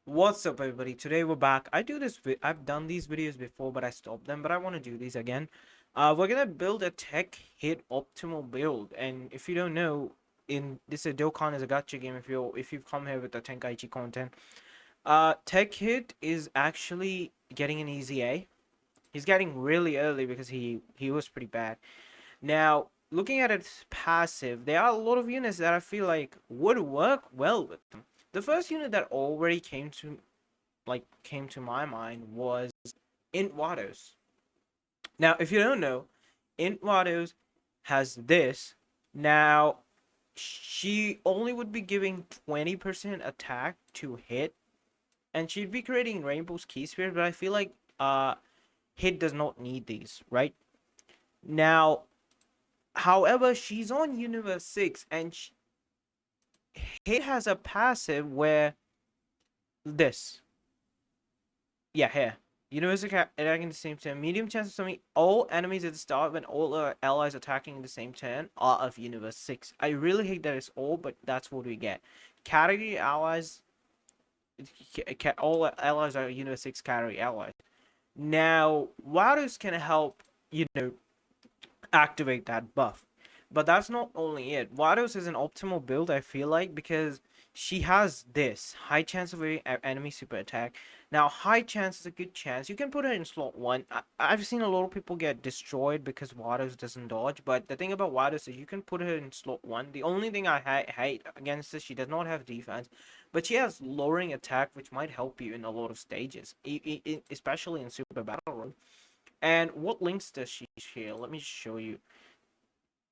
What's up, everybody? Today we're back. I've done these videos before, but I stopped them. But I want to do these again. We're gonna build a tech hit optimal build, and if you don't know, in this Dokkan is a gacha game. If you've come here with the Tenkaichi content, tech hit is actually getting an EZA. He's getting really early because he was pretty bad. Now, looking at its passive, there are a lot of units that I feel like would work well with them. The first unit that already came to my mind was Int Vados. Now, if you don't know, Int Vados has this. Now, she only would be giving 20% attack to hit, and she'd be creating Rainbow's Key Sphere, but I feel like hit does not need these, right? Now, however, she's on Universe 6, and hit has a passive where this. Yeah, here. Universal attacking the same turn. Medium chance of summoning all enemies at the start when all allies attacking in the same turn are of Universe 6. I really hate that it's all, but that's what we get. Category allies. All allies are Universe 6 category allies. Now, Varus can help, activate that buff. But that's not only it. Vados is an optimal build, I feel like, because she has this high chance of enemy super attack. Now, high chance is a good chance. You can put her in slot 1. I've seen a lot of people get destroyed because Vados doesn't dodge. But the thing about Vados is you can put her in slot 1. The only thing I hate against this, she does not have defense. But she has lowering attack, which might help you in a lot of stages, especially in Super Battle Road. And what links does she share? Let me show you.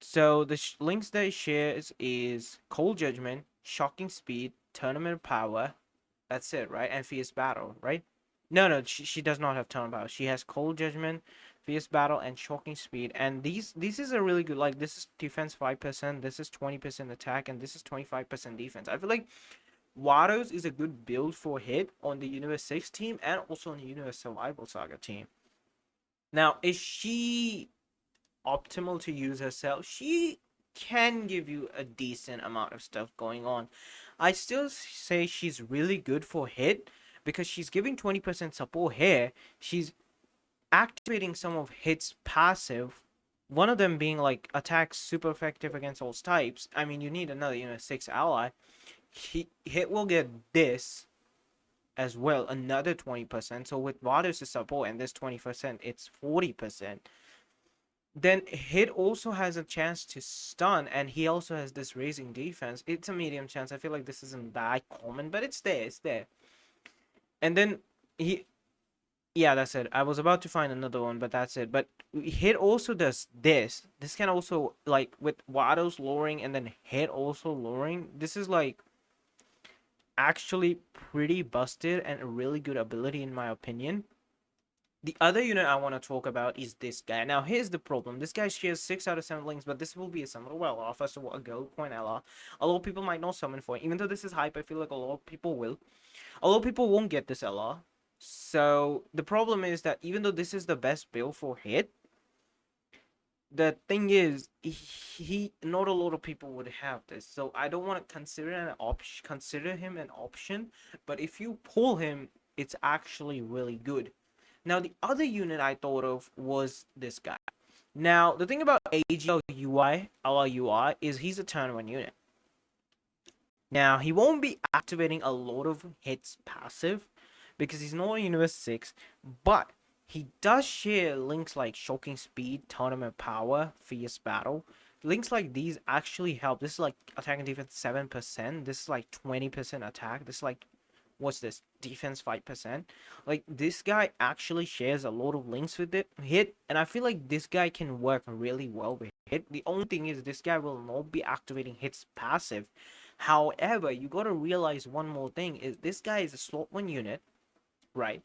So the links that it shares is Cold Judgment, Shocking Speed, Tournament Power. That's it, right? And Fierce Battle, right? No, she does not have Tournament Power. She has Cold Judgment, Fierce Battle, and Shocking Speed. And these is a really good, like, this is defense 5%, this is 20% attack, and this is 25% defense. I feel like Wados is a good build for hit on the Universe 6 team and also on the Universe Survival Saga team. Now, is she optimal to use herself? She can give you a decent amount of stuff going on. I still say she's really good for hit because she's giving 20% support here. She's activating some of hit's passive. One of them being like attacks super effective against all types. I mean, you need another, 6 ally. Hit will get this as well, another 20%. So with Varus' support and this 20%, it's 40%. Then hit also has a chance to stun, and he also has this raising defense. It's a medium chance. I feel like this isn't that common, but it's there. It's there. And then he, yeah, that's it. I was about to find another one, but that's it. But hit also does this. This can also, like, with Waddles lowering and then hit also lowering. This is like actually pretty busted and a really good ability in my opinion. The other unit I want to talk about is this guy. Now, here's the problem. This guy shares 6 out of 7 links, but this will be a summon. Well, first of all, a gold coin LR. A lot of people might not summon for it. Even though this is hype, I feel like a lot of people will. A lot of people won't get this LR. So, the problem is that even though this is the best build for hit, the thing is, he not a lot of people would have this. So, I don't want to consider him an option. But if you pull him, it's actually really good. Now, the other unit I thought of was this guy. Now, the thing about AGL UI, LRUI, is he's a turn 1 unit. Now, he won't be activating a lot of hits passive because he's not a Universe 6, but he does share links like Shocking Speed, Tournament Power, Fierce Battle. Links like these actually help. This is like attack and defense 7%. This is like 20% attack. This is like, what's this, defense 5%. Like, this guy actually shares a lot of links with it hit, and I feel like this guy can work really well with hit. The only thing is this guy will not be activating hits passive. However, you got to realize one more thing is this guy is a slot 1 unit, right?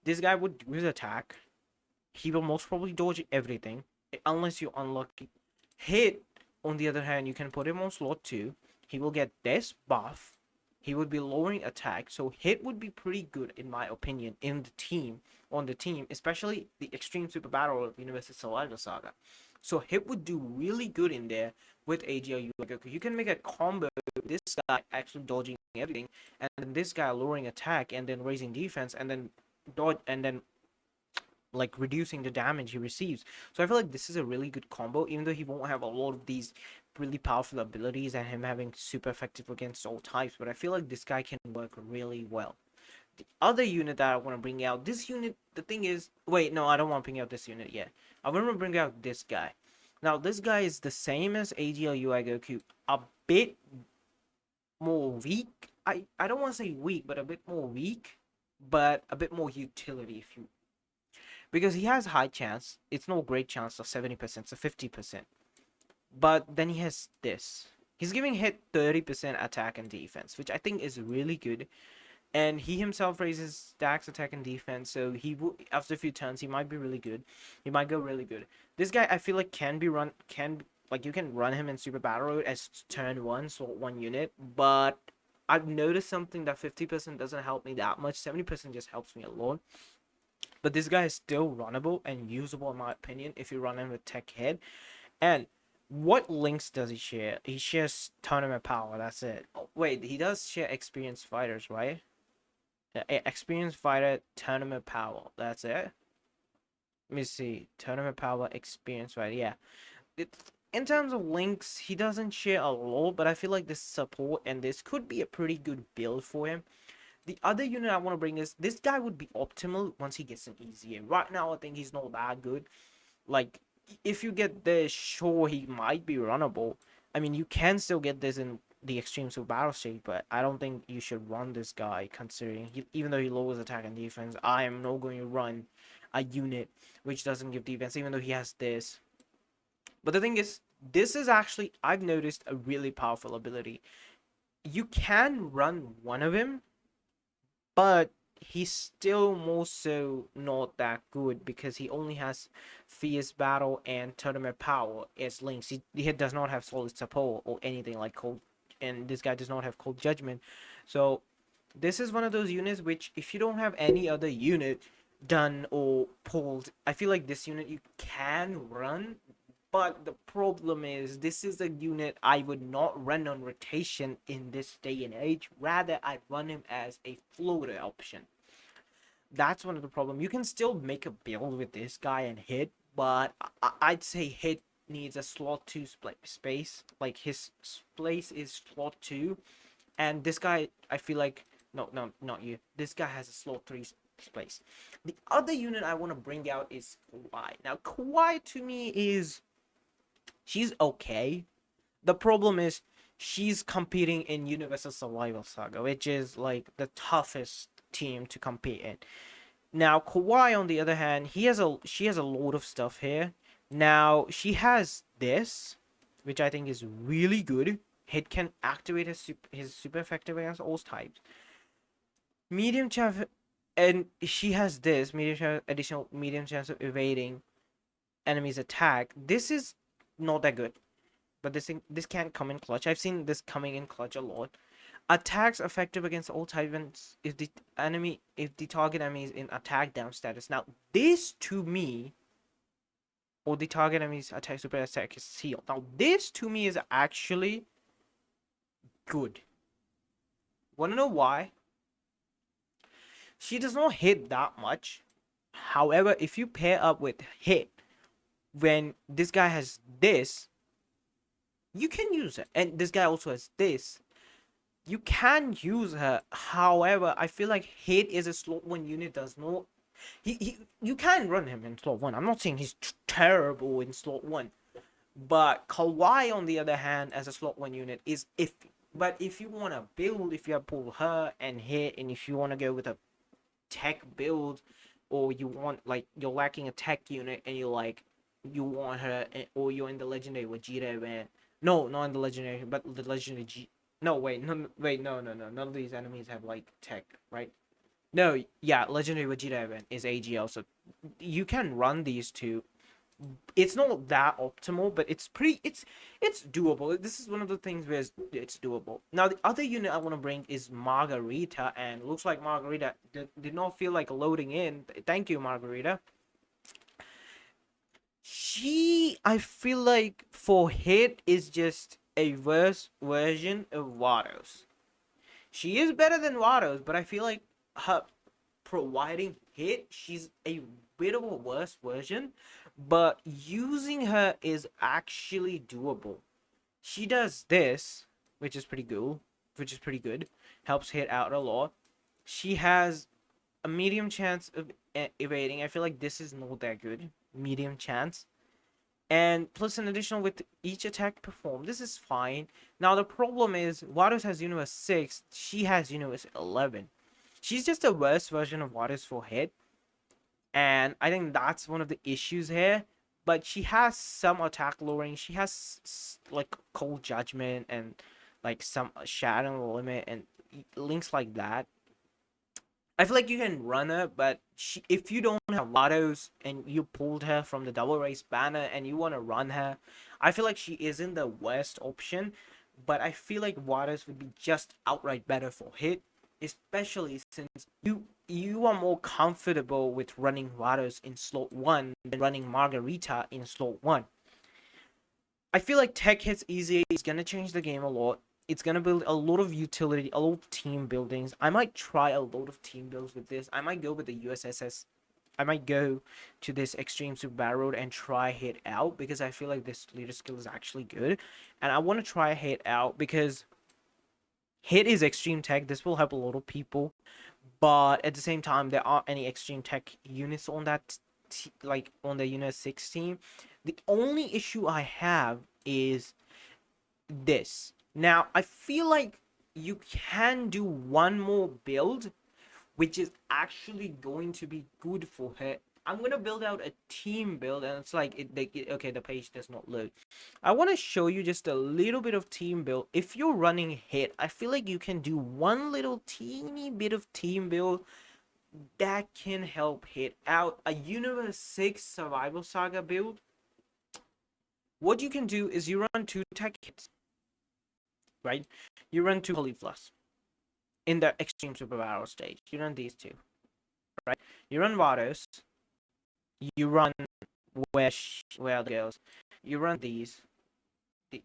This guy would do his attack. He will most probably dodge everything unless you unlucky. Hit, on the other hand, you can put him on slot 2. He will get this buff. He would be lowering attack, so hit would be pretty good in my opinion on the team, especially the extreme super battle of Universal Survival Saga. So hit would do really good in there with AGL. You can make a combo this guy actually dodging everything, and then this guy lowering attack and then raising defense and then dodge and then like reducing the damage he receives. So I feel like this is a really good combo, even though he won't have a lot of these really powerful abilities and him having super effective against all types. But I feel like this guy can work really well. The other unit that I want to bring out, this unit, the thing is, wait, no, I don't want to bring out this unit yet. I want to bring out this guy. Now, this guy is the same as AGL UI Goku, a bit more weak. I don't want to say weak, but a bit more weak, but a bit more utility if you, because he has high chance. It's no great chance of 70%, so 50%. But then he has this. He's giving hit 30% attack and defense, which I think is really good. And he himself raises stacks attack and defense, so he will, after a few turns he might be really good. He might go really good. This guy I feel like can be run, can, like, you can run him in Super Battle Road as turn 1 slot 1 unit, but I've noticed something that 50% doesn't help me that much. 70% just helps me a lot. But this guy is still runnable and usable in my opinion if you run him with Tech Head. And what links does he share? He shares tournament power, that's it. Oh, wait, he does share experienced fighters, right? Experienced fighter, tournament power. That's it. Let me see. Tournament power, experience fighter. Yeah. In terms of links, he doesn't share a lot, but I feel like this support and this could be a pretty good build for him. The other unit I want to bring is this guy would be optimal once he gets an EZA. Right now, I think he's not that good. Like, if you get this, sure, he might be runnable. I mean, you can still get this in the extreme super battle stage, but I don't think you should run this guy considering even though he lowers attack and defense. I am not going to run a unit which doesn't give defense, even though he has this. But the thing is, this is actually, I've noticed, a really powerful ability. You can run one of him, but he's still more so not that good because he only has fierce battle and tournament power as links. He does not have solid support or anything like cold, and this guy does not have cold judgment. So this is one of those units which, if you don't have any other unit done or pulled, I feel like this unit you can run. But the problem is, this is a unit I would not run on rotation in this day and age. Rather, I run him as a floater option. That's one of the problem. You can still make a build with this guy and hit, but I'd say hit needs a slot 2 space. Like, his place is slot 2, and this guy, I feel like, no, not you. This guy has a slot 3 space. The other unit I want to bring out is Kawaii. Now, Kawaii to me is, she's okay. The problem is she's competing in Universal Survival Saga, which is like the toughest team to compete in. Now, Kawaii, on the other hand, she has a lot of stuff here. Now, she has this, which I think is really good. Hit can activate his super effective against all types. Medium chance, and she has this additional medium chance of evading enemies' attack. This is not that good, but this can't come in clutch. I've seen this coming in clutch a lot. Attacks effective against all types if the target enemy is in attack down status. Now, this to me, or the target enemy's attack super attack is sealed. Now, this to me is actually good. Wanna know why? She does not hit that much. However, if you pair up with hit, when this guy has this, you can use it. And this guy also has this. You can use her. However, I feel like hit is a slot 1 unit does not. You can run him in slot 1. I'm not saying he's terrible in slot 1. But Kawaii, on the other hand, as a slot 1 unit is iffy. But if you want to build, if you have pull her and hit, and if you want to go with a tech build, or you want, like, you're lacking a tech unit and you want her, or you're in the legendary Vegeta event. No, not in the legendary, but the legendary G. No, wait, no. None of these enemies have, like, tech, right? No, yeah, legendary Vegeta event is AGL, so you can run these two. It's not that optimal, but it's doable. This is one of the things where it's doable. Now, the other unit I want to bring is Margarita, and looks like Margarita did not feel like loading in. Thank you, Margarita. I feel like for hit is just a worse version of Vados. She is better than Vados, but I feel like her providing hit, she's a bit of a worse version, but using her is actually doable. She does this, which is pretty cool, which is pretty good. Helps hit out a lot. She has a medium chance of evading. I feel like this is not that good. Medium chance. And plus an additional with each attack performed. This is fine. Now the problem is, Varus has Universe 6. She has Universe 11. She's just a worse version of Varus for hit. And I think that's one of the issues here. But she has some attack lowering. She has like Cold Judgment and like some Shadow Limit and links like that. I feel like you can run her, but if you don't have Vados and you pulled her from the double race banner and you want to run her, I feel like she isn't the worst option. But I feel like Vados would be just outright better for hit, especially since you are more comfortable with running Vados in slot 1 than running Margarita in slot 1. I feel like Tech Hits EZA is going to change the game a lot. It's going to build a lot of utility, a lot of team buildings. I might try a lot of team builds with this. I might go with the USSS. I might go to this Extreme Super Battle Road and try Hit out because I feel like this leader skill is actually good. And I want to try Hit out because Hit is extreme tech. This will help a lot of people. But at the same time, there aren't any extreme tech units on that, like on the Unit 6 team. The only issue I have is this. Now, I feel like you can do one more build, which is actually going to be good for her. I'm gonna build out a team build, and it's like okay, the page does not load. I want to show you just a little bit of team build. If you're running hit, I feel like you can do one little teeny bit of team build that can help hit out a Universe 6 Survival Saga build. What you can do is you run 2 tech hits, right? You run 2 Cauliflowers in the Extreme Super Battle stage. You run these 2, right? You run Vados. You run where it goes. You run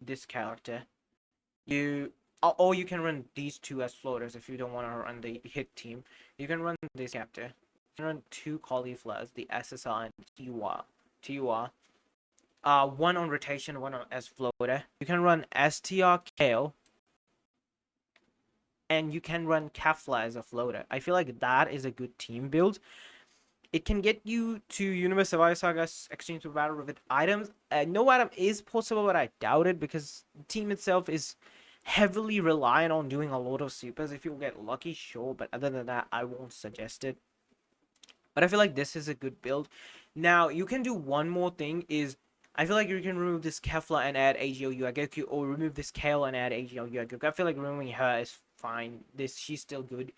this character. Or you can run these 2 as floaters if you don't want to run the hit team. You can run this character. You can run 2 cauliflowers, the SSR and TUR. One on rotation, one on as floater. You can run STR Kale. And you can run Kefla as a floater. I feel like that is a good team build. It can get you to Universe Survival Saga Extreme Super Battle with items. No item is possible, but I doubt it because the team itself is heavily reliant on doing a lot of supers. If you get lucky, sure, but other than that, I won't suggest it. But I feel like this is a good build. Now, you can do one more thing is, I feel like you can remove this Kefla and add AGO Yuagoku, or remove this Kale and add AGO Yuagoku. I feel like removing her is fine. She's still good.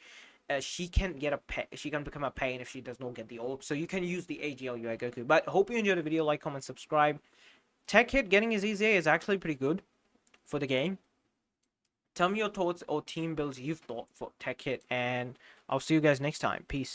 She can become a pain if she does not get the orb. So you can use the AGL Yuagoku. But hope you enjoyed the video. Like, comment, subscribe. Tech Hit getting his EZA is actually pretty good for the game. Tell me your thoughts or team builds you've thought for Tech Hit, and I'll see you guys next time. Peace.